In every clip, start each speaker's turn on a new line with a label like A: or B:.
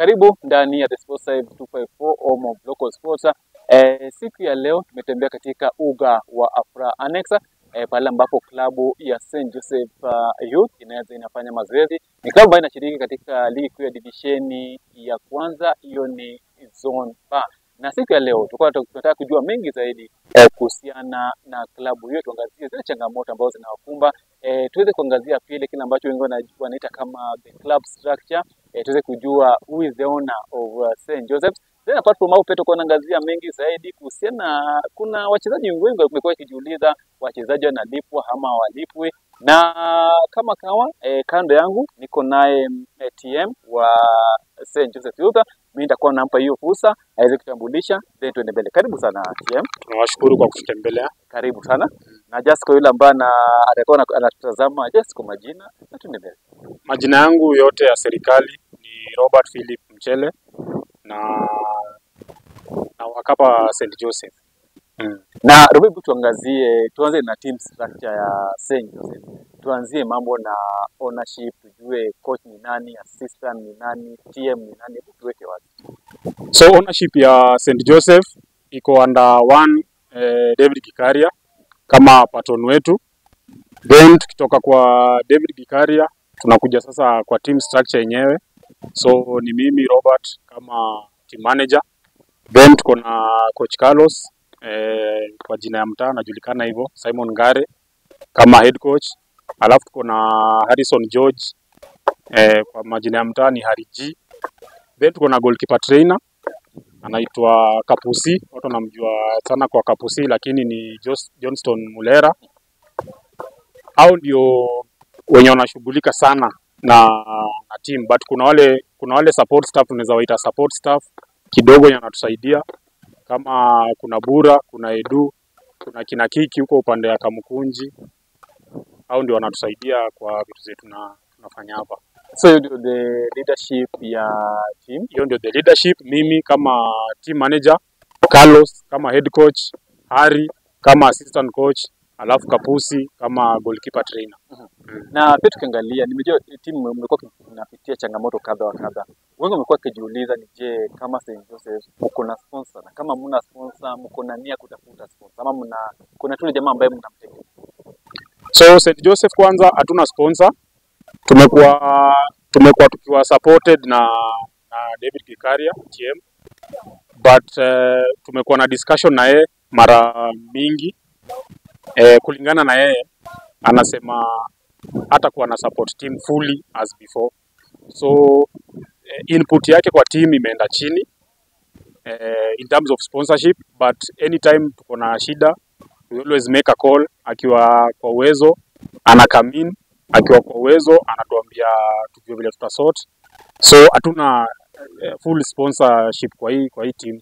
A: Karibu ndani ya The Sports Live 254 home of local sports. Siku ya leo tumetembea katika uga wa Afra Annex pale ambapo klabu ya St. Joseph Youth inafanya mazoezi. Ni klabu ambayo inashiriki katika ligi kuu ya divisheni ya kwanza, hiyo ni Zone B. Na siku ya leo tunataka kujua mengi zaidi kuhusiana na klabu hiyo, tuangazie zile changamoto ambazo zinawakumba, tuweze kuangazia pia kile ambacho wengi wanaita kama the club structure, tuweze kujua who is the owner of St. Joseph. Then apart from hapo peto kuangazia mengi zaidi kuhusiana, kuna wachezaji wengi wamekuwa wakijiuliza wachezaji wanalipwa ama hawalipwi. Na kama kawa kando yangu niko naye TM wa St. Joseph Youth. Mimi nitakuwa nampa hiyo fursa aweze kutambulisha, then tuende mbele. Karibu sana TM.
B: Tunawashukuru kwa kututembelea.
A: Karibu sana. Na just kwa yule ambaye atakuwa anatutazama, just kwa majina na tuende mbele.
B: Majina yangu yote ya serikali ni Robert Philip Mchele na wakapa St. Joseph.
A: Na Robert, tuanze na team structure ya St. Joseph. Tuanzie mambo na ownership, tujue coach ni nani, assistant ni nani, TM ni nani, tuweke wazi.
B: So ownership ya St. Joseph iko under one David Gikaria kama patron wetu. Then tukitoka kwa David Gikaria tunakuja sasa kwa team structure yenyewe. So ni mimi Robert kama team manager. Then tuko na coach Carlos kwa jina ya mtaa anajulikana hivyo, Simon Ngare kama head coach. Alafu tuko na Harrison George kwa majina ya mtaa ni Harry G. Then tuko na goalkeeper trainer anaitwa Kapusi, watu wanamjua sana kwa Kapusi lakini ni Johnston Mulera. Hao ndio wenye wanashughulika sana na team, but kuna wale support staff, tunaweza waita support staff kidogo yanatusaidia, kama kuna Bura, kuna Edu, kuna kina Kiki huko upande ya Kamukunji. Hao ndio wanatusaidia kwa vitu zetu tunafanya hapa.
A: So you do the leadership ya team?
B: Hiyo ndio the leadership, mimi kama team manager, Carlos kama head coach, Harry kama assistant coach, alafu Kapusi kama goalkeeper trainer.
A: Na pia tukiangalia, nimejua timu mmekuwa mnapitia changamoto kadha wa kadha. Wengi wamekuwa kijiuliza ni je, kama St. Joseph mko na sponsor, na kama mna sponsor mko na nia kutafuta sponsor, ama kuna tule jamaa ambaye mnamtegemea?
B: So St. Joseph kwanza hatuna sponsor. Tumekuwa tukiwa supported na David Gikaria TM, but tumekuwa na discussion na yeye mara mingi. Kulingana na yeye anasema hata kuwa na support team fully as before. So input yake kwa team imeenda chini in terms of sponsorship, but anytime tuko na shida we always make a call. Akiwa kwa uwezo ana come in, akiwa kwa uwezo anatuambia tujue vile tutasort. So hatuna full sponsorship kwa hii team.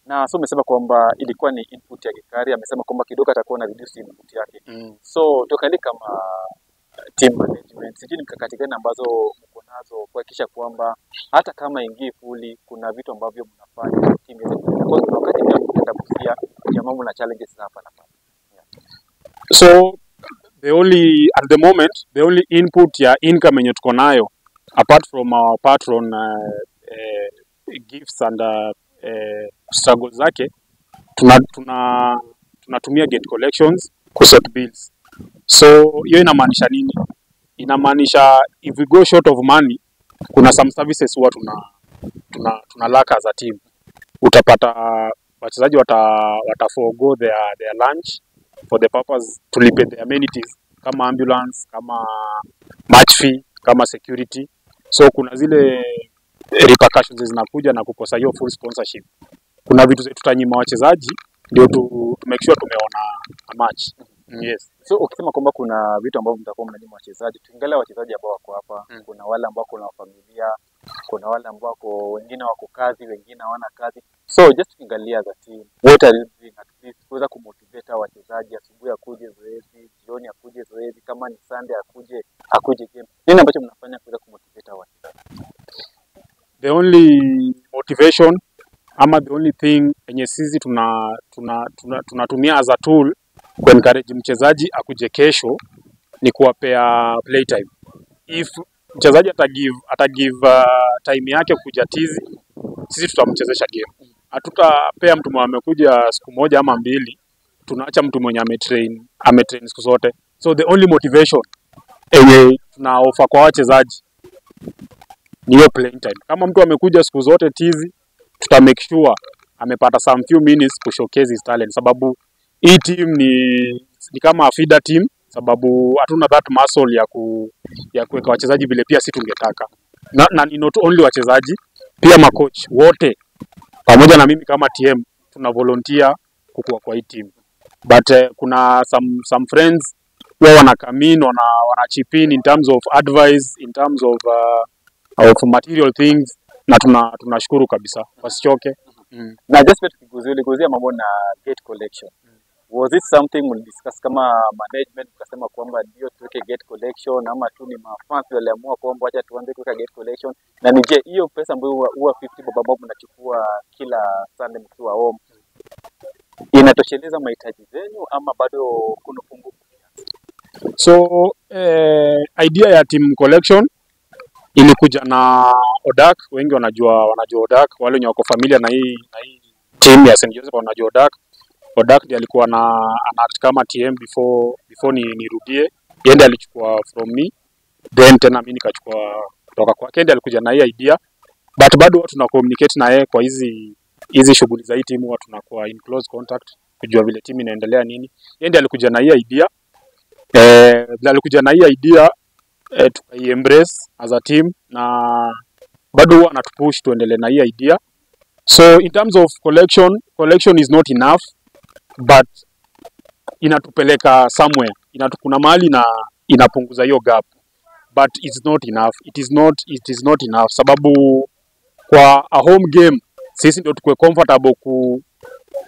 A: Na so umesema kwamba ilikuwa ni input ya Gikari, amesema kwamba kidogo atakuwa na reduce input yake. So tokali kama team management, sijui mkakati gani ambazo mko nazo kuhakikisha kwamba hata kama ingii fully kuna vitu ambavyo mnafanya team iweze kuendelea, kwa sababu wakati pia mtakusia ya mambo na challenges hapa na pale.
B: So at the moment the only input ya income yenye tuko nayo apart from our patron gifts and struggles zake, tunatumia gate collections kusort bills. So hiyo inamaanisha nini? Inamaanisha if we go short of money, kuna some services huwa tuna lack as a team. Utapata wachezaji wataforgo their lunch for the purpose tulipe the amenities kama ambulance, kama match fee, kama security. So kuna zile repercussions zinakuja na kukosa hiyo full sponsorship. Kuna vitu zetu tutanyima wachezaji ndio to make sure tumeona a match. Yes.
A: So ukisema kwamba kuna vitu ambavyo mtakuwa mnanyima wachezaji, tuangalia wachezaji ambao wako hapa. Kuna wale ambao kuna familia, kuna wale ambao wengine wako kazi, wengine hawana kazi. So just tukiangalia the team, what are you doing at least kuweza kumotivate wachezaji, asubuhi akuje zoezi, jioni akuje zoezi, kama ni Sunday akuje game. Nini ambacho mnafanya kuweza kumotivate wachezaji?
B: The only motivation ama the only thing yenye sisi tunatumia as a tool ku encourage mchezaji akuje kesho ni kuwapea playtime. If mchezaji atagive time yake kuja tizi, sisi tutamchezesha game. Hatutapea mtu mwenye amekuja siku moja ama mbili, tunaacha mtu mwenye ametrain siku zote. So the only motivation tuna offer kwa wachezaji ni hiyo playing time. Kama mtu amekuja siku zote tizi, tuta make sure amepata some few minutes ku showcase his talent, sababu hii team ni kama feeder team, sababu hatuna that muscle ya kuweka wachezaji vile pia sisi tungetaka. Na ni not only wachezaji, pia makoch wote pamoja na mimi kama TM tuna volunteer kukua kwa hii team. But kuna some friends wao wana come in, wana chip in terms of advice, in terms of material things, na tunashukuru kabisa, wasichoke.
A: Na just tukiguzia mambo na gate collection. Was it something we discuss kama management tukasema kwamba ndio tuweke gate collection, ama tu ni mafans waliamua kwamba acha tuanze kuweka gate collection? Na nije hiyo pesa ambayo huwa 50 bob mnachukua kila Sunday mkiwa home inatosheleza mahitaji zenu ama bado kuna pungufu?
B: So idea ya team collection ilikuja na Odak. Wengi wanajua Odak, wale wenye wako familia na hii team ya St. Joseph wanajua Odak ndiye alikuwa act kama TM before nirudie. Yeye ndiye alichukua from me, then tena mimi nikachukua kutoka kwake. Ndiye alikuja na hii idea, but bado watu tuna communicate na yeye kwa hizi shughuli za hii team, watu tunakuwa in close contact kujua vile team inaendelea nini. Yeye ndiye alikuja na hii idea, tukai embrace as a team, na bado huwa anatupush tuendelee na hii idea. So in terms of collection is not enough, but inatupeleka somewhere. Kuna mahali na inapunguza hiyo gap, but it's not enough. It is not enough, sababu kwa a home game sisi ndio tukue comfortable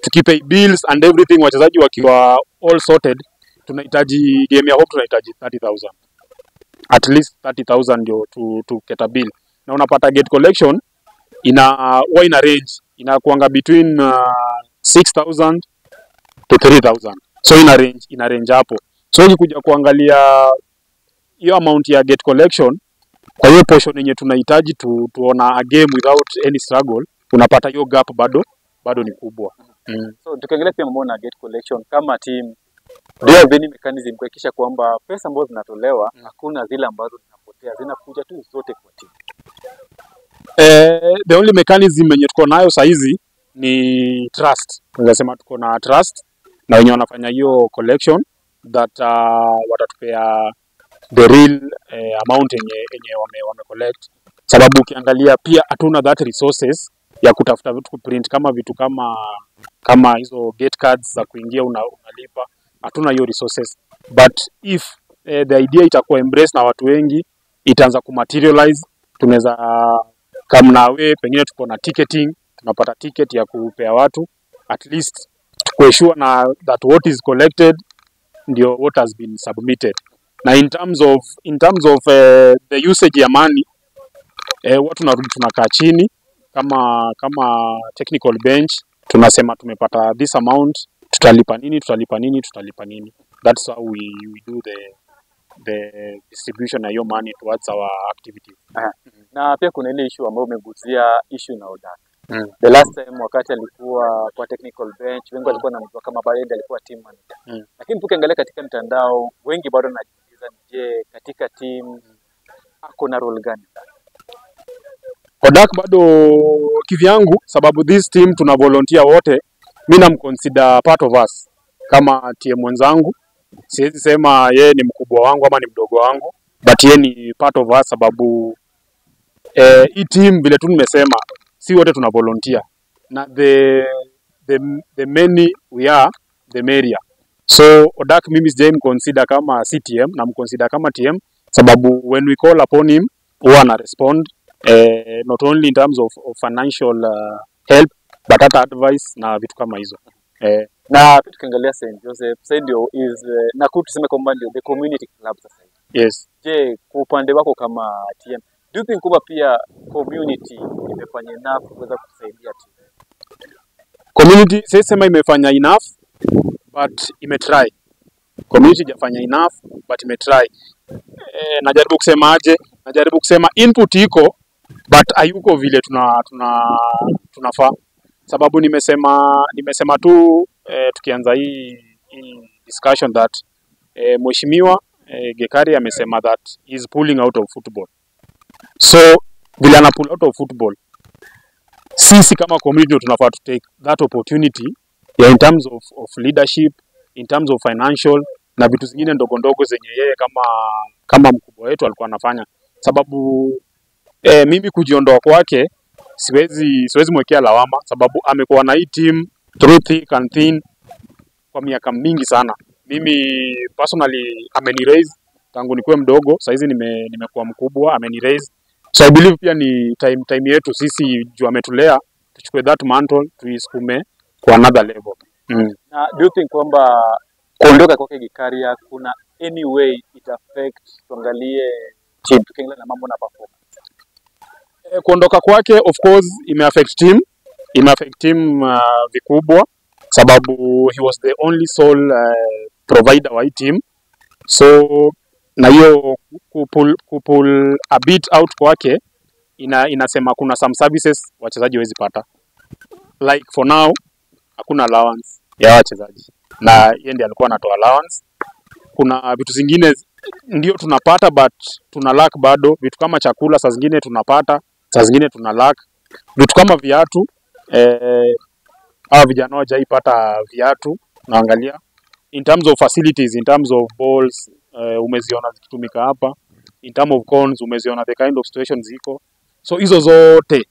B: tukipay bills and everything, wachezaji wakiwa all sorted. Tunahitaji game ya home, tunahitaji 30,000, at least 30,000 ndio to get a bill. Na unapata gate collection ina range, inakuanga between 6,000 to 3,000. So ina range hapo. So ukikuja kuangalia hiyo amount ya gate collection, kwa hiyo portion yenye tunahitaji tuona a game without any struggle, unapata hiyo gap bado ni kubwa.
A: So tukiangalia pia mambo na gate collection kama team, ndio vini mechanism kuhakikisha kwamba pesa ambazo zinatolewa hakuna zile ambazo zinapotea, zinakuja tu zote kwa team.
B: The only mechanism yenye tuko nayo saa hizi ni trust. Tunasema tuko na trust na wenye wanafanya hiyo collection that watatupea the real amount yenye wame collect, sababu ukiangalia pia hatuna that resources ya kutafuta vitu kuprint kama vitu kama hizo gate cards za kuingia unalipa. Hatuna hiyo resources, but if the idea itakuwa embrace na watu wengi, itaanza kumaterialize, tunaweza kama nawe pengine tuko na ticketing, tunapata ticket ya kupea watu, at least to sure na that what is collected ndio what has been submitted. Na in terms of the usage ya money, watu narudi tunakaa chini kama technical bench, tunasema tumepata this amount, tutalipa nini. That's how we do the distribution ya hiyo money towards our activities.
A: Na pia kuna ile issue ambayo umeguzia, issue na Odak. The last time wakati alikuwa kwa technical bench, wengi walikuwa wanamjua kama Bayende alikuwa team manager. Lakini tukiangalia katika mtandao, wengi bado wanajiuliza je, katika team ako na role gani?
B: Odak bado kivyangu, sababu this team tuna volunteer wote, mimi namconsider part of us kama team wenzangu. Siwezi sema yeye ni mkubwa wangu ama ni mdogo wangu, but yeye ni part of us, sababu hii team vile tu nimesema, si wote tuna volunteer, na the many we are the merrier. So Odak mimi sijai consider kama CTM, na mconsider kama TM, sababu when we call upon him huwa ana respond, not only in terms of financial help, but hata advice na vitu kama hizo.
A: Na tukiangalia St. Joseph ndio is na tuseme kwamba ndio the community club sasa hivi.
B: Yes.
A: Je, kwa upande wako kama TM, do you think kwamba pia community imefanya enough kuweza kusaidia team?
B: Community sema imefanya enough, but imetry. Community hajafanya enough, but imetry. Najaribu kusema aje, najaribu kusema input iko but hayuko vile tunafaa, sababu nimesema tu tukianza hii discussion that mheshimiwa Gikaria amesema that he is pulling out of football. So vile ana pull out of football, sisi kama community tunafaa to take that opportunity in terms of leadership, in terms of financial na vitu zingine ndogo ndogo zenye yeye kama mkubwa wetu alikuwa anafanya, sababu mimi kujiondoa kwake siwezi mwekea lawama, sababu amekuwa na hii team through thick and thin kwa miaka mingi sana. Mimi personally ameniraise tangu nikuwe mdogo, saizi nimekuwa mkubwa, ameniraise. So I believe pia ni time yetu sisi juu ametulea, tuchukue that mantle tuisukume kwa another level.
A: Na do you think kwamba kuondoka kwake Gikaria kuna any way it affect, tuangalie team tukiangalia na mambo na performance?
B: Kuondoka kwake of course imeaffect team vikubwa, sababu he was the only sole provider wa hii team. So na hiyo kupul a bit out kwake inasema kuna some services wachezaji hawezi pata, like for now hakuna allowance ya wachezaji na yeye ndiye alikuwa anatoa allowance. Kuna vitu zingine ndio tunapata but tuna lack bado, vitu kama chakula saa zingine tunapata, saa zingine tuna lack. Vitu kama viatu hawa vijana hawajaipata viatu, naangalia in terms of facilities, in terms of balls umeziona zikitumika hapa, in terms of cones umeziona the kind of situations ziko. So hizo zote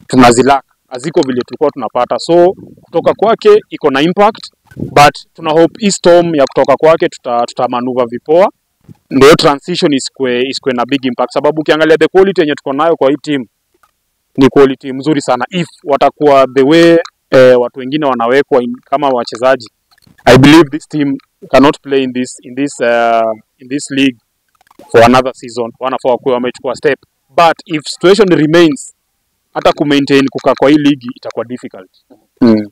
B: tunazilack, haziko vile tulikuwa tunapata. So kutoka kwake iko na impact, but tuna hope hii storm ya kutoka kwake tutamanuva vipoa, ndio transition isikwe na big impact, sababu ukiangalia the quality yenye tuko nayo kwa hii team ni quality mzuri sana. If watakuwa the way watu wengine wanawekwa kama wachezaji, I believe this team cannot play in this league for another season. Wanafaa kuwa wamechukua step, but if situation remains, hata kumaintain kukaa kwa hii ligi itakuwa difficult.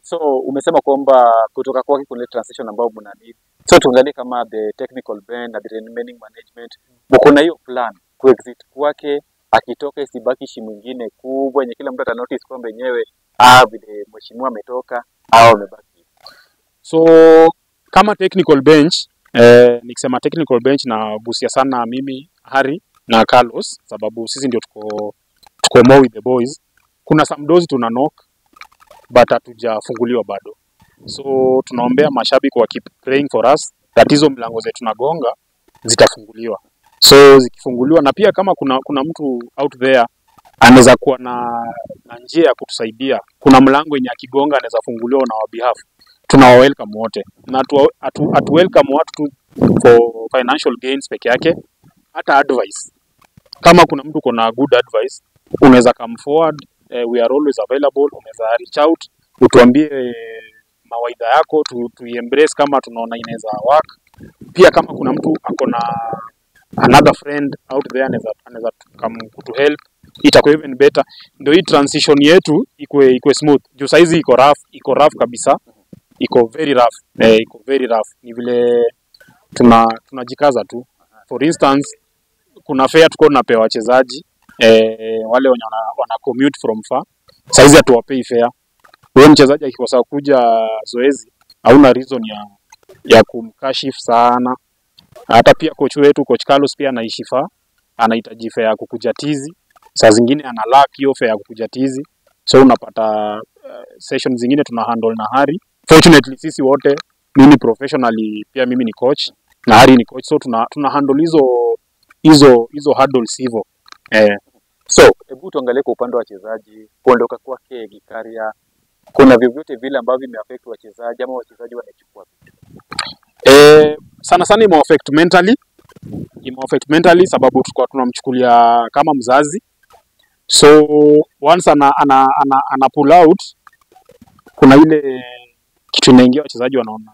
A: So umesema kwamba kutoka kwake kuna transition ambayo mna need. So tuangalie kama the technical bench na the remaining management mko na hiyo plan ku exit kwake, akitoka isibaki shi mwingine kubwa yenye kila mtu ata notice kwamba yenyewe vile mheshimiwa ametoka au amebaki.
B: So kama technical bench nikisema technical bench na busia sana mimi Harry na Carlos, sababu sisi ndio tuko more with the boys. Kuna some doors tuna knock but hatujafunguliwa bado, so tunaombea mashabiki wa keep praying for us that hizo mlango zetu tunagonga zitafunguliwa. So zikifunguliwa, na pia kama kuna mtu out there anaweza kuwa na njia ya kutusaidia, kuna mlango yenye akigonga anaweza funguliwa na our behalf, tunawa welcome wote, na atu welcome watu for financial gains peke yake, hata advice. Kama kuna mtu kuna good advice unaweza come forward, we are always available. Unaweza reach out utuambie mawaidha yako, tu embrace kama tunaona inaweza work. Pia kama kuna mtu akona another friend out there anaweza come to help, itakuwa even better. Ndio hii transition yetu ikwe smooth. Juu saizi iko rough kabisa, iko very rough. Ni vile tunajikaza tu. For instance, kuna fare tuko tunapewa wachezaji wale wana commute from far, saizi hatuwapei fare. Wewe mchezaji akikosa kuja zoezi hauna reason ya kumkashifu sana. Hata pia coach Carlos pia anaishi far, anahitaji fare ya kukuja tizi, saa zingine ana lack hiyo fare ya kukuja tizi. So unapata session zingine tuna handle na Harry. Fortunately sisi wote, mimi professionally pia mimi ni coach na Harry ni coach, so tuna handle hizo hurdles hivyo.
A: So hebu tuangalie kwa upande wa wachezaji, kuondoka kwake Gikaria kuna vyovyote vile ambavyo vimeaffect wachezaji ama wachezaji wanachukua?
B: Sana imeaffect mentally, sababu tulikuwa tunamchukulia kama mzazi. So once ana pull out, kuna ile kitu inaingia, wachezaji wanaona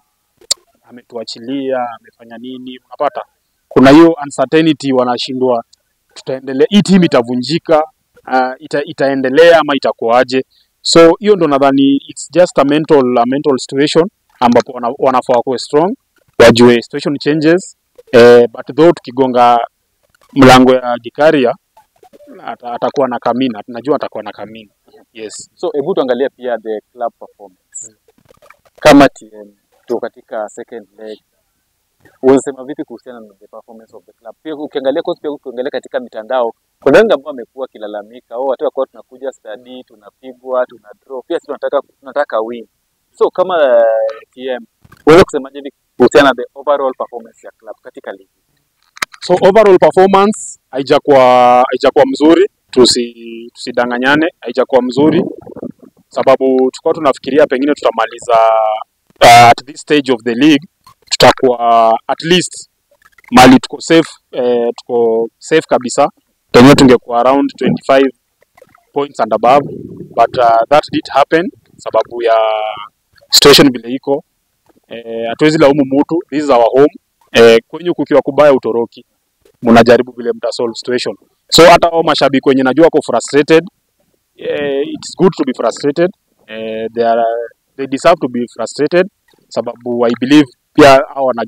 B: ametuachilia, amefanya nini, unapata kuna hiyo uncertainty, wanashindwa tutaendelea, hii team itavunjika, itaendelea ama itakuaje. So hiyo ndo nadhani it's just a mental situation ambapo wanafaa kuwa strong, wajue situation changes, but though tukigonga mlango ya Gikaria atakuwa na kamina, najua atakuwa na kamina. Yes.
A: So hebu tuangalia pia the club performance. Kama TM tu katika second leg, unasema vipi kuhusiana na the performance of the club? Pia ukiangalia katika mitandao, kuna wengi ambao wamekuwa kilalamika, hata kwa tunakuja study, tunapigwa, tuna draw, pia sisi tunataka win. So kama TM, unaweza kusemaje hivi kuhusiana na the overall performance ya club katika ligi?
B: So overall performance haijakuwa mzuri, tusidanganyane, haijakuwa mzuri sababu tulikuwa tunafikiria pengine tutamaliza at this stage of the league tutakuwa at least mali tuko safe kabisa, pengine tungekuwa around 25 points and above, but that did happen sababu ya situation vile iko. Hatuwezi laumu mtu, this is our home. Kwenye kukiwa kubaya utoroki, mnajaribu vile mtasolve situation. So hata hao mashabiki wenye najua wako frustrated, it's good to be frustrated. They deserve to be frustrated sababu I believe pia hao wana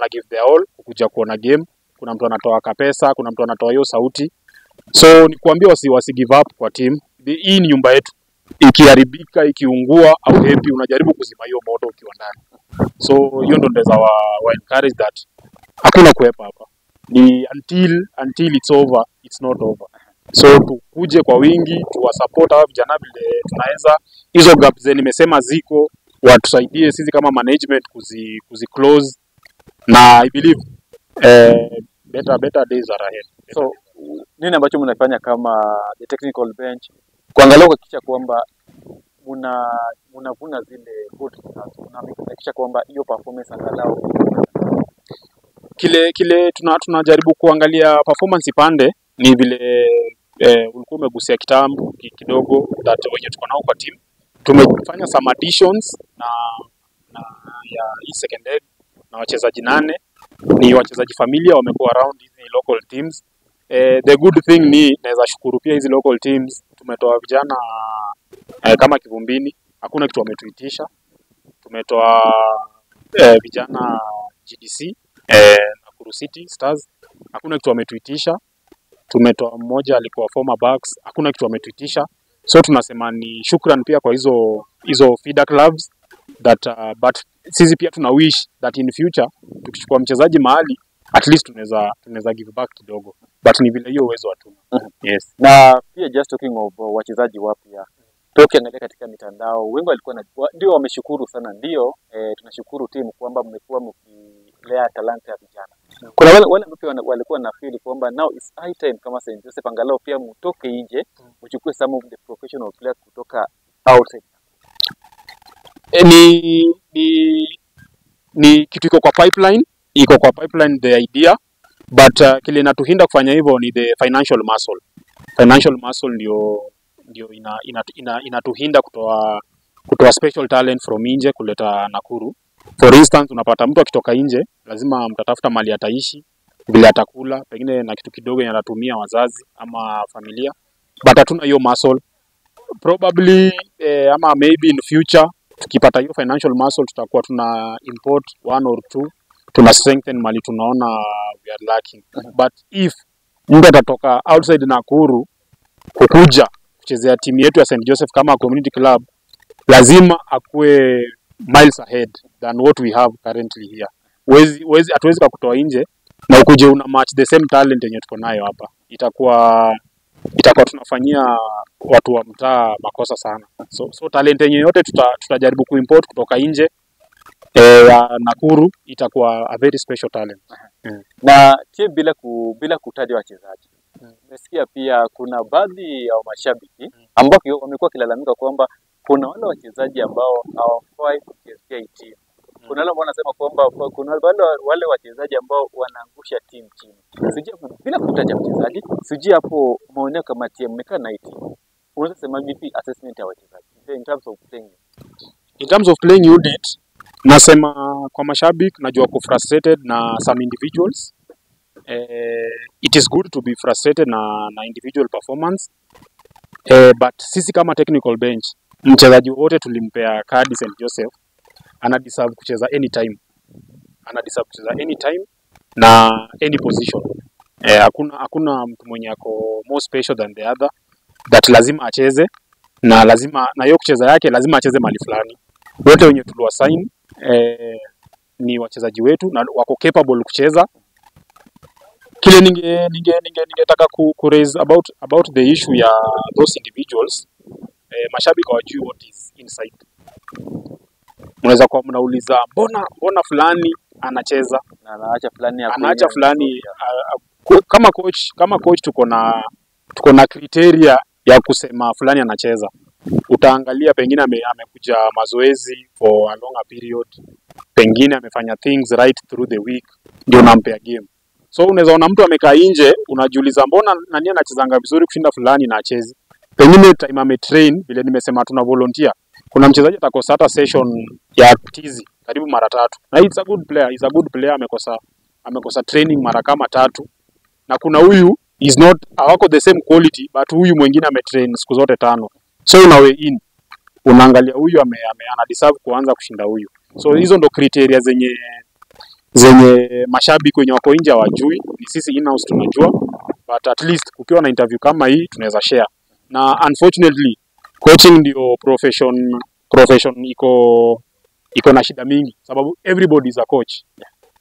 B: give their all kukuja kuona game. Kuna mtu anatoa kapesa, kuna mtu anatoa hiyo sauti. So ni kuambia wasi give up kwa team. Hii ni nyumba yetu. Ikiharibika, ikiungua au happy, unajaribu kuzima hiyo moto ukiwa ndani. So hiyo ndio ndeza wa encourage that hakuna kuepa hapa. Ni until it's over, it's not over. So tukuje kwa wingi, tuwasupport hawa vijana vile tunaweza. Hizo gaps nimesema ziko, watusaidie sisi kama management kuzi close, na I believe better days are ahead.
A: So nini ambacho mnafanya kama the technical bench kuangalia kuhakikisha kwamba mnavuna zile good results, kuhakikisha kwamba hiyo performance angalau
B: kile tunajaribu kuangalia performance pande ni vile ulikuwa umegusia kitambo kidogo that wenye tuko nao kwa team tumefanya some additions na ya hii second leg na wachezaji 8 ni wachezaji familia wamekuwa around hizi local teams. The good thing ni naweza shukuru pia hizi local teams tumetoa vijana kama Kivumbini, hakuna kitu wametuitisha. Tumetoa vijana GDC Nakuru City Stars, hakuna kitu wametuitisha. Tumetoa mmoja alikuwa former Bucks, hakuna kitu wametuitisha. So tunasema ni shukran pia kwa hizo feeder clubs that but sisi pia tuna wish that in future tukichukua mchezaji mahali at least tunaweza give back kidogo, but ni vile hiyo uwezo hatuna. Yes.
A: Na pia just talking of wachezaji wapya, tukiangalia katika mitandao wengi walikuwa ndio wameshukuru sana, ndio tunashukuru timu kwamba mmekuwa mkilea talanta ya vijana. Kuna wale ambao walikuwa na feel kwamba now is high time kama St. Joseph angalau pia mtoke nje mchukue some of the professional players kutoka outside.
B: Ni kitu iko kwa pipeline the idea, but kile inatuhinda kufanya hivyo ni the financial muscle ndio inatuhinda kutoa special talent from nje kuleta Nakuru. For instance, unapata mtu akitoka nje lazima mtatafuta mali ataishi, vile atakula, pengine na kitu kidogo yanatumia wazazi ama familia, but hatuna hiyo muscle. Probably ama maybe in future tukipata hiyo financial muscle tutakuwa tuna import 1 or 2, tuna strengthen mali tunaona we are lacking. But if mtu atatoka outside Nakuru kukuja kuchezea timu yetu ya St. Joseph kama community club, lazima akue miles ahead than what we have currently here. Hatuwezi kukutoa nje na ukuje una match the same talent yenye tuko nayo hapa. Itakuwa tunafanyia watu wa mtaa makosa sana. So talent yenye yote tutajaribu kuimport kutoka nje ya Nakuru, itakuwa a very special talent.
A: Na timu bila kutaja wachezaji. Nimesikia pia kuna baadhi ya mashabiki ambao wamekuwa kilalamika kwamba kuna wale wachezaji ambao hawafai kuchezea timu. Kuna wale wanasema kwamba kuna wale wachezaji ambao wanaangusha timu chini. Sijui bila kutaja mchezaji, sijui hapo maoneo kama timu mmekaa na timu. Unaweza sema vipi assessment ya wachezaji in terms of playing?
B: In terms of playing unit, nasema kwa mashabiki najua ku frustrated na some individuals. It is good to be frustrated na individual performance. But sisi kama technical bench, mchezaji wote tulimpea kadi St. Joseph, ana deserve kucheza anytime. Na any position. Hakuna mtu mwenye ako more special than the other, that lazima acheze na hiyo kucheza yake lazima acheze mali fulani. Wote wenye tuliwasign ni wachezaji wetu na wako capable kucheza. Kile ningetaka ku raise about the issue ya those individuals, mashabiki hawajui what is inside. Mnaweza kuwa mnauliza mbona fulani anacheza
A: na
B: anaacha fulani kama coach tuko na criteria ya kusema fulani anacheza. Utaangalia pengine amekuja mazoezi for a longer period, pengine amefanya things right through the week, ndio unampea game. So unaweza ona mtu amekaa nje, unajiuliza mbona nani anachezanga vizuri kushinda fulani na achezi. Pengine time ametrain, vile nimesema tuna volunteer. Kuna mchezaji atakosa hata session ya tizi karibu mara 3. Na he's a good player, amekosa training mara kama 3. Na kuna huyu is not hawako the same quality, but huyu mwingine ametrain siku zote 5. So unawe in unaangalia huyu ana deserve kuanza kushinda huyu. So hizo ndo criteria zenye mashabiki wenye wako nje hawajui, ni sisi in-house tunajua, but at least ukiwa na interview kama hii tunaweza share. Na unfortunately coaching ndio profession iko na shida mingi, sababu everybody is a coach.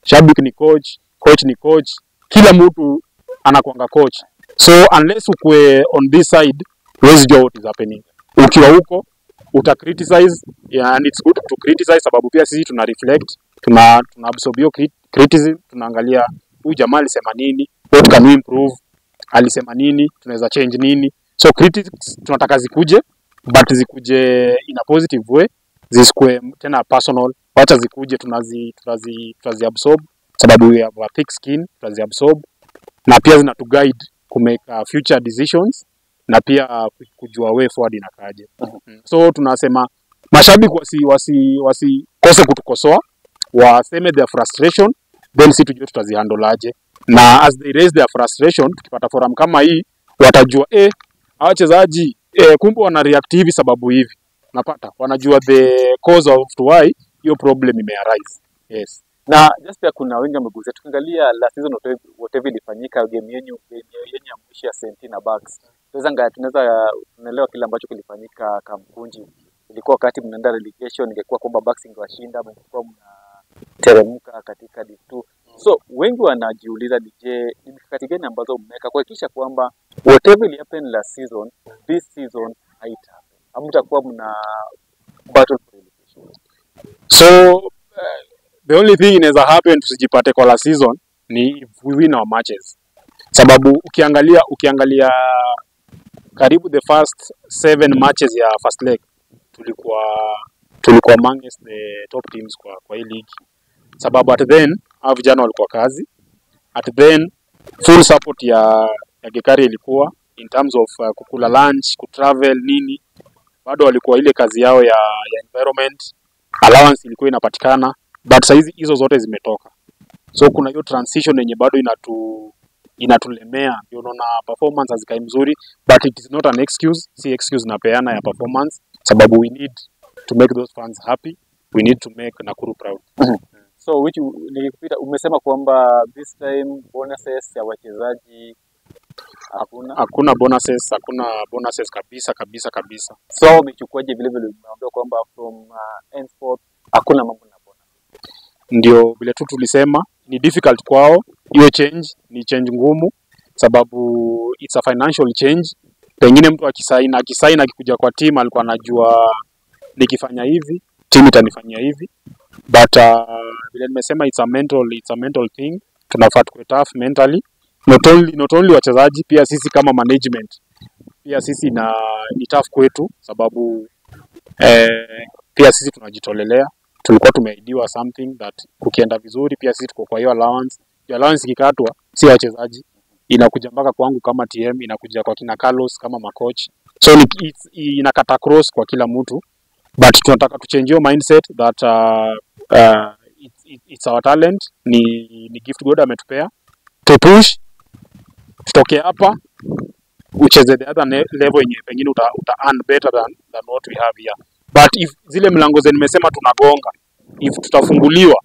B: Shabiki ni coach ni coach, kila mtu anakuanga coach. So unless ukwe on this side, huwezi jua what is happening. Ukiwa huko uta criticize, and it's good to criticize sababu pia sisi tuna reflect, tuna absorb hiyo criticism, tunaangalia huyu jamaa alisema nini, what can we improve, alisema nini, tunaweza change nini. So critics tunataka zikuje, but zikuje in a positive way, zisikwe tena personal. Wacha zikuje tunazi absorb sababu we have a thick skin, tunazi absorb na pia zina to guide to make future decisions na pia kujua way forward inakaje. So tunasema mashabiki wasikose kutukosoa, waseme their frustration, then sisi tujue tutazihandle aje. Na as they raise their frustration, tukipata forum kama hii watajua wachezaji kumbe wana react hivi sababu hivi. Napata wanajua the cause of why hiyo problem ime-arise. Yes.
A: Na just pia kuna wengi wamegusia, tukiangalia last season whatever ilifanyika game yenye ya mwisho ya Sentina Bucks. Tunaelewa kile ambacho kilifanyika Kamkunji. Ilikuwa wakati mnaenda relegation, ingekuwa kwamba Bucks ingewashinda, mlikuwa mnateremka katika D2. So wengi wanajiuliza je, ni mikakati gani ambazo mmeweka kuhakikisha kwamba whatever will happen last season, this season haitahappen. Hamtakuwa mna battle for relegation.
B: So the only thing inaweza happen tusijipate kwa last season ni if we win our matches. Sababu ukiangalia karibu the first 7 matches ya first leg tulikuwa amongst the top teams kwa hii league. Sababu at then vijana walikuwa kazi. At then full support ya Gikaria ilikuwa in terms of kukula lunch, kutravel nini. Bado walikuwa ile kazi yao ya environment, allowance ilikuwa inapatikana, but saizi hizo zote zimetoka. So kuna hiyo transition yenye bado inatulemea, ndio unaona performance hazikai mzuri, but it is not an excuse, si excuse napeana ya performance, sababu we need to make those fans happy, we need to make Nakuru proud.
A: So nilikupita umesema kwamba this time bonuses ya wachezaji
B: hakuna bonuses kabisa.
A: So umechukuaje vile umeambia kwamba from henceforth hakuna mambo na bonus?
B: Ndio vile tu tulisema ni difficult kwao, hiyo change ni change ngumu sababu it's a financial change. Pengine mtu akisaina akikuja kwa team alikuwa anajua nikifanya hivi team itanifanyia hivi, but vile nimesema it's a mental thing. Tunafaa tuwe tough mentally, not only wachezaji, pia sisi kama management pia sisi ni tough kwetu sababu pia sisi tunajitolelea. Tulikuwa tumeidiwa something that kukienda vizuri pia sisi tuko kwa hiyo allowance. Hiyo allowance ikikatwa si wachezaji, inakuja mpaka kwangu kama TM, inakuja kwa kina Carlos kama makoch. So inakata cross kwa kila mtu, but tunataka to change your mindset that it's our talent, ni gift God ametupea. To push, tutoke hapa, ucheze the other level yenye pengine uta earn better than what we have here. But if zile mlango zenye nimesema tunagonga, if tutafunguliwa,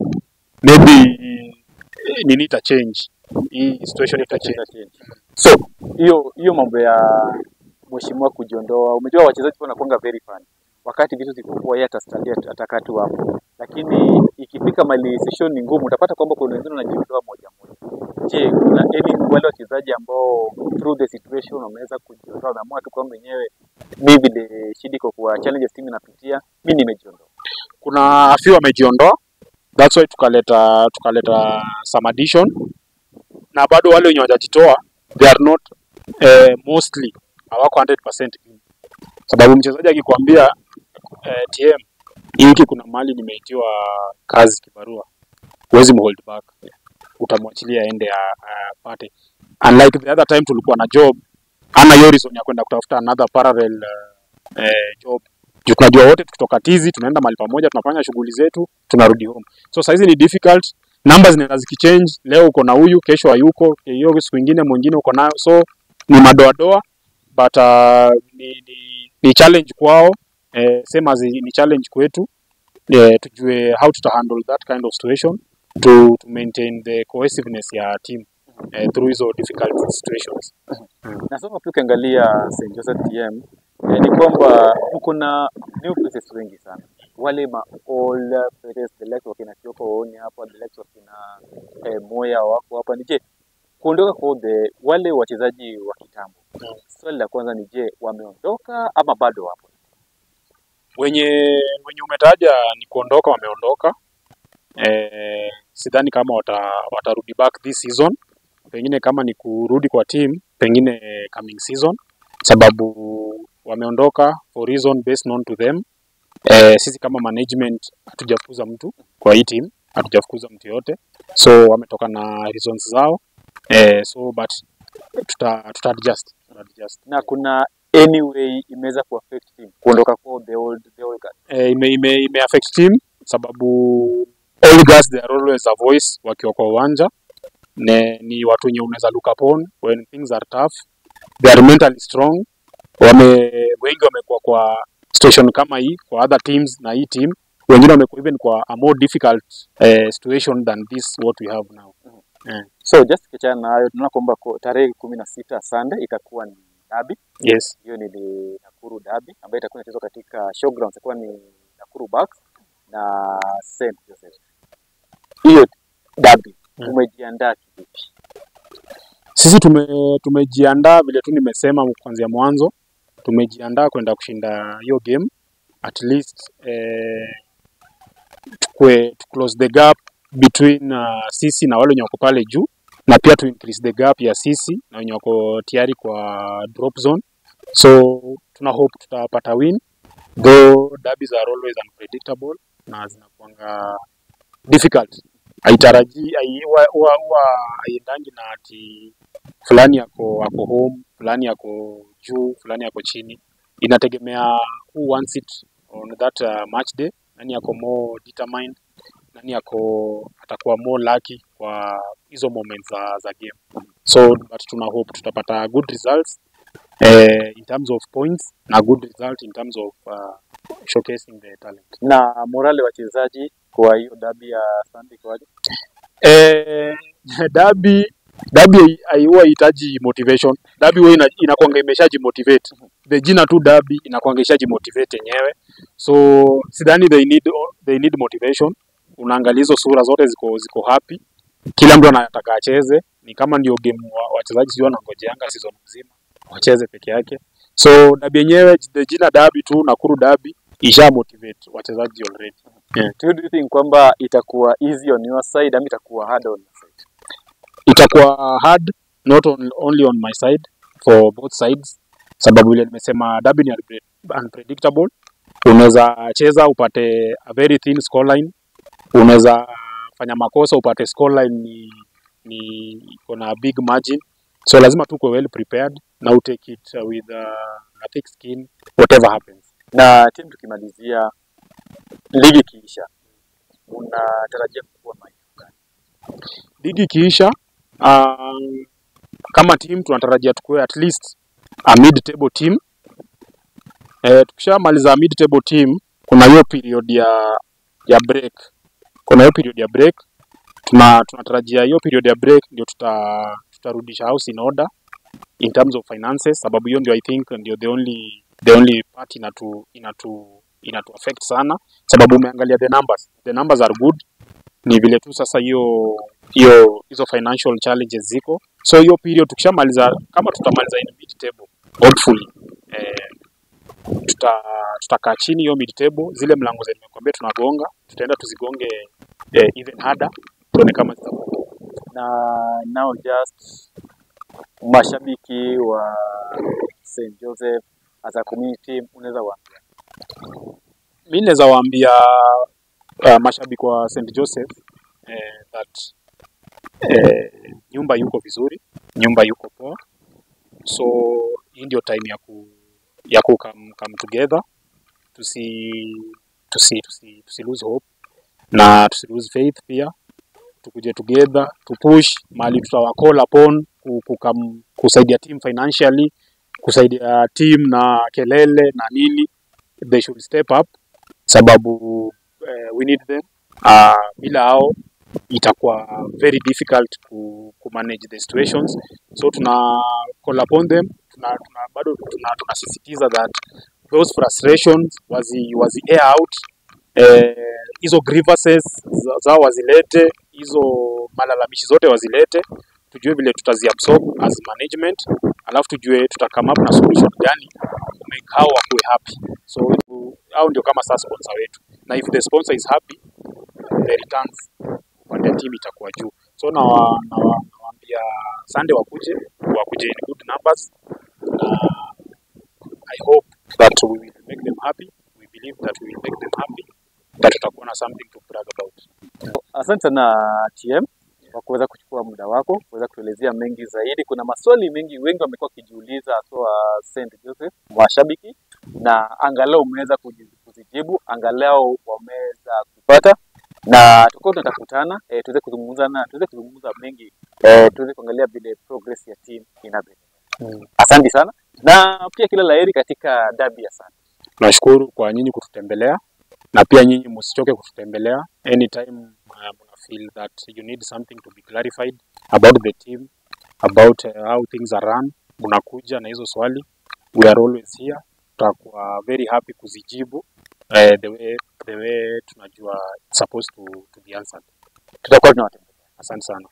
B: maybe nini ita change. hii situation itachange.
A: So hiyo mambo ya mheshimiwa kujiondoa, umejua wachezaji wanakuanga very fun. Wakati vitu zikokuwa yeye atastandia atakaa tu hapo. Lakini ikifika mali session ni ngumu, utapata kwamba kuna wengine wanajiondoa moja moja. Je, kuna wale wachezaji ambao through the situation wameweza kujiondoa, wameamua tu kwamba wenyewe maybe the shida iko kwa challenges team inapitia, mimi nimejiondoa.
B: Kuna a few wamejiondoa, that's why tukaleta some addition, na bado wale wenye hawajajitoa they are not mostly hawako 100% clean. Sababu mchezaji akikwambia TM hiki kuna mali nimeitiwa kazi kibarua, huwezi mhold back, utamwachilia aende apate. Unlike the other time tulikuwa na job, ana hiyo reason ya kwenda kutafuta another parallel job. Tunajua wote tukitoka tizi tunaenda mahali pamoja, tunafanya shughuli zetu, tunarudi home. So saizi ni difficult, numbers zinaenda zikichange, leo uko na huyu, kesho hayuko, hiyo siku nyingine mwingine uko nayo. So ni madoadoa, but ni challenge kwao, same as ni challenge kwetu. Tujue how to handle that kind of situation to maintain the cohesiveness ya team through hizo difficult situations.
A: Na sasa tukiangalia St. Joseph TM, ni kwamba kuna new faces wengi sana. Wale ma all faces, the likes of kina Kioko Oni hapa, the likes of kina Moya wako hapa. Ni je, kuondoka kwa wale wachezaji wa kitambo. Swali la kwanza ni je, wameondoka ama bado wapo?
B: Wenye umetaja ni kuondoka, wameondoka. Sidhani kama watarudi back this season. Pengine kama ni kurudi kwa team, pengine coming season, sababu wameondoka for reason based known to them. Sisi kama management hatujafukuza mtu kwa hii team, hatujafukuza mtu yote, so wametoka na reasons zao. So but tuta adjust.
A: Na kuna anyway imeweza ku affect team kuondoka kwa the old guys?
B: Ime affect team sababu all guys they are always a voice wakiwa kwa uwanja. Ni watu wenye unaweza look upon when things are tough. They are mentally strong. Wengi wamekuwa kwa situation kama hii kwa other teams, na hii team wengine wamekuwa even kwa a more difficult situation than this what we have now.
A: So just kichana na hayo, tunaona kwamba tarehe 16 Sunday itakuwa ni derby.
B: Yes.
A: Hiyo ni Nakuru derby ambayo itakuwa inachezwa katika showgrounds, itakuwa ni Nakuru Barracks na St. Joseph. Hiyo derby umejiandaa kivipi?
B: Sisi tumejiandaa vile tu nimesema kuanzia mwanzo. Tumejiandaa kwenda kushinda hiyo game, at least to close the gap between sisi na wale wenye wako pale juu, na pia to increase the gap ya sisi na wenye wako tayari kwa drop zone. So tuna hope tutapata win, though derbies are always unpredictable na zinakuanga difficult. Haitaraji haiendangi na ati fulani yako home, fulani yako juu, fulani yako chini. Inategemea who wants it on that match day, nani yako more determined, nani yako atakuwa more lucky kwa hizo moments za game. So but tuna hope tutapata good results in terms of points na good result in terms of showcasing the talent.
A: Na morale wachezaji kwa hiyo derby ya Sunday kwaje?
B: Derby huwa hitaji motivation. Derby huwa inakuanga imeshaji motivate. The jina tu derby inakuanga imeshaji motivate yenyewe. So sidhani they need motivation. Unaangalia hizo sura zote ziko happy. Kila mtu anataka acheze. Ni kama ndio game wachezaji sio wanangojeanga season mzima wacheze peke yake. So derby yenyewe, the jina derby tu, Nakuru derby, isha motivate wachezaji already.
A: Do you think kwamba itakuwa easy on your side ama itakuwa hard on your side?
B: Itakuwa hard, not only on my side, for both sides. Sababu ile nimesema derby ni unpredictable. Unaweza cheza upate a very thin scoreline. Unaweza fanya makosa upate scoreline ni iko na big margin. So lazima tuko well prepared na take it with a thick skin whatever happens.
A: Na timu tukimalizia ligi kiisha, unatarajia kuwa maeneo gani?
B: Ligi kiisha, kama team tunatarajia tukue at least a mid table team. Tukishamaliza mid table team, kuna hiyo period ya break. tunatarajia hiyo period ya break ndio tutarudisha house in order in terms of finances, sababu hiyo ndio I think ndio the only part inatu affect sana, sababu umeangalia the numbers are good, ni vile tu sasa hizo financial challenges ziko. So hiyo period tukishamaliza, kama tutamaliza in mid table hopefully, tutakaa chini hiyo mid table, zile mlango zenye nimekuambia tunagonga, tutaenda tuzigonge even harder, tuone kama zitakuwa.
A: Na now just mashabiki wa St. Joseph as a community unaweza waambia?
B: Mimi naweza waambia mashabiki wa St. Joseph that nyumba yuko vizuri, nyumba yuko poa, so hii ndio time ya ku come together, tusi lose hope na tusi lose faith pia, tukuje together to push mali tutawacall upon kusaidia team financially, kusaidia team na kelele na nini, they should step up sababu we need them. Bila hao itakuwa very difficult to manage the situations, so tuna call upon them, bado tunasisitiza that those frustrations wazi air out, hizo grievances zao wazilete, hizo malalamishi zote wazilete, tujue vile tutaziabsorb as management, alafu tujue come up na solution gani make hao wakuwe happy. So hao ndio kama sasa sponsor wetu, na if the sponsor is happy, the returns kwa the team itakuwa juu. So nawaambia Sunday wakuje in good numbers. I hope that we will make them happy. We believe that we will make them happy, that tutakuwa na something to brag about.
A: Asante sana TM kwa kuweza kuchukua muda wako kuweza kutuelezea mengi zaidi. Kuna maswali mengi wengi wamekuwa kijiuliza kwa St. Joseph mashabiki, na angalau umeweza kuzijibu, angalau wameweza kupata, na tukao tutakutana tuweze kuzungumza mengi, tuweze kuangalia vile progress ya team inavyoendelea. Asante sana, na pia kila laheri katika derby ya Sunday.
B: Tunashukuru kwa nyinyi kututembelea, na pia nyinyi msichoke kututembelea anytime mna feel that you need something to be clarified about the team, about how things are run, mnakuja na hizo swali, we are always here, tutakuwa very happy kuzijibu the way tunajua it's supposed to be answered.
A: Tutakuwa tunawatembelea.
B: Asante sana.